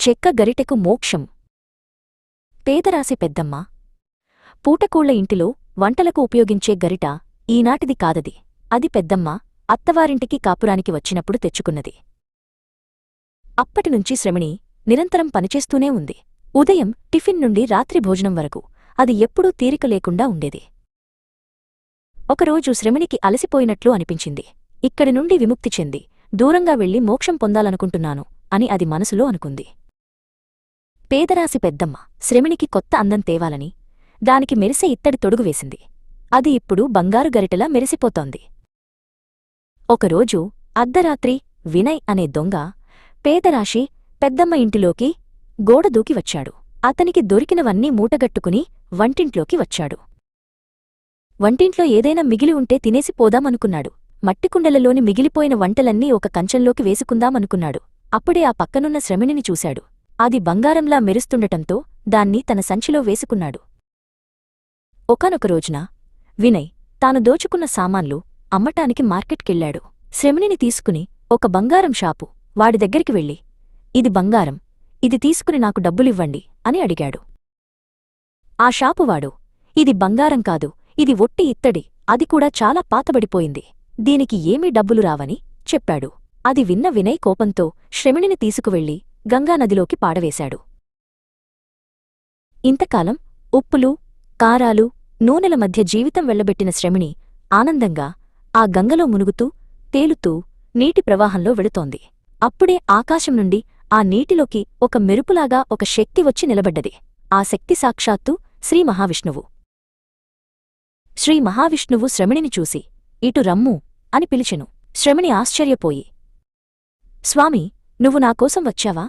చెక్క గరిటెకు మోక్షం. పేదరాశి పెద్దమ్మ. పూటకూళ్ల ఇంటిలో వంటలకు ఉపయోగించే గరిట ఈనాటిది కాదది. అది పెద్దమ్మ అత్తవారింటికి కాపురానికి వచ్చినప్పుడు తెచ్చుకున్నది. అప్పటినుంచి శ్రమిణి నిరంతరం పనిచేస్తూనే ఉంది. ఉదయం టిఫిన్ నుండి రాత్రి భోజనం వరకు అది ఎప్పుడూ తీరిక లేకుండా ఉండేది. ఒకరోజు శ్రమిణికి అలసిపోయినట్లు అనిపించింది. ఇక్కడి నుండి విముక్తి చెంది దూరంగా వెళ్లి మోక్షం పొందాలనుకుంటున్నాను అని అది మనసులో అనుకుంది. పేదరాశి పెద్దమ్మ శ్రమిణికి కొత్త అందం తేవాలని దానికి మెరిసే ఇత్తడి తొడుగు వేసింది. అది ఇప్పుడు బంగారు గరిటెలా మెరిసిపోతోంది. ఒకరోజు అర్ధరాత్రి వినయ్ అనే దొంగ పేదరాశి పెద్దమ్మ ఇంటిలోకి గోడ దూకి వచ్చాడు. అతనికి దొరికినవన్నీ మూటగట్టుకుని వంటింట్లోకి వచ్చాడు. వంటింట్లో ఏదైనా మిగిలి ఉంటే తినేసి పోదామనుకున్నాడు. మట్టికుండలలోని మిగిలిపోయిన వంటలన్నీ ఒక కంచంలోకి వేసుకుందామనుకున్నాడు. అప్పుడే ఆ పక్కనున్న శ్రమిణిని చూశాడు. అది బంగారంలా మెరుస్తుండటంతో దాన్ని తన సంచిలో వేసుకున్నాడు. ఒకానొక రోజున వినయ్ తాను దోచుకున్న సామాన్లు అమ్మటానికి మార్కెట్కెళ్లాడు. శ్రమిణిని తీసుకుని ఒక బంగారం షాపు వాడి దగ్గరికి వెళ్ళి, ఇది బంగారం, ఇది తీసుకుని నాకు డబ్బులివ్వండి అని అడిగాడు. ఆ షాపువాడు, ఇది బంగారం కాదు, ఇది ఒట్టి ఇత్తడి, అది కూడా చాలా పాతబడిపోయింది, దీనికి ఏమీ డబ్బులు రావని చెప్పాడు. అది విన్న వినయ్ కోపంతో శ్రమిణిని తీసుకువెళ్లి గంగానదిలోకి పాడవేశాడు. ఇంతకాలం ఉప్పులు, కారాలు, నూనెల మధ్య జీవితం వెళ్లబెట్టిన శ్రమిణి ఆనందంగా ఆ గంగలో మునుగుతూ తేలుతూ నీటి ప్రవాహంలో వెళుతోంది. అప్పుడే ఆకాశం నుండి ఆ నీటిలోకి ఒక మెరుపులాగా ఒక శక్తి వచ్చి నిలబడ్డది. ఆ శక్తి సాక్షాత్తు శ్రీ మహావిష్ణువు. శ్రీ మహావిష్ణువు శ్రమిణిని చూసి, ఇటు రమ్ము అని పిలిచెను. శ్రమిణి ఆశ్చర్యపోయి, స్వామి, నువ్వు నాకోసం వచ్చావా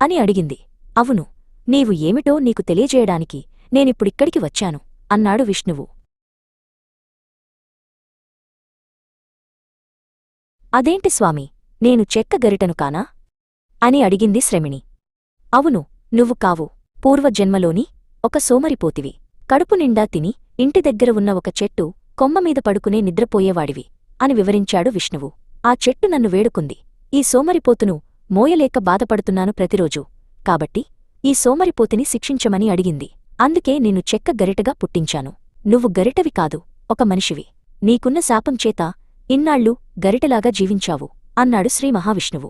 అని అడిగింది. అవును, నీవు ఏమిటో నీకు తెలియజేయడానికి నేనిప్పుడిక్కడికి వచ్చాను అన్నాడు విష్ణువు. అదేంటి స్వామి, నేను చెక్క గరిటను కానా అని అడిగింది శ్రమిణి. అవును, నువ్వు కావు, పూర్వజన్మలోని ఒక సోమరిపోతివి. కడుపు నిండా తిని ఇంటి దగ్గర ఉన్న ఒక చెట్టు కొమ్మమీద పడుకునే నిద్రపోయేవాడివి అని వివరించాడు విష్ణువు. ఆ చెట్టు నన్ను వేడుకుంది. ఈ సోమరిపోతును మోయలేక బాధపడుతున్నాను ప్రతిరోజూ, కాబట్టి ఈ సోమరిపోతిని శిక్షించమని అడిగింది. అందుకే నేను చెక్క గరిటగా పుట్టించాను. నువ్వు గరిటవి కాదు, ఒక మనిషివి. నీకున్న శాపం చేత ఇన్నాళ్ళు గరిటలాగా జీవించావు అన్నాడు శ్రీ మహావిష్ణువు.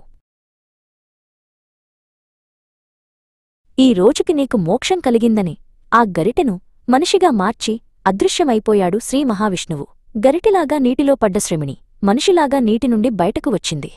ఈ రోజుకి నీకు మోక్షం కలిగిందని ఆ గరిటెను మనిషిగా మార్చి అదృశ్యమైపోయాడు శ్రీ మహావిష్ణువు. గరిటెలాగా నీటిలో పడ్డ శ్రమిణి మనిషిలాగా నీటి నుండి బయటకు వచ్చింది.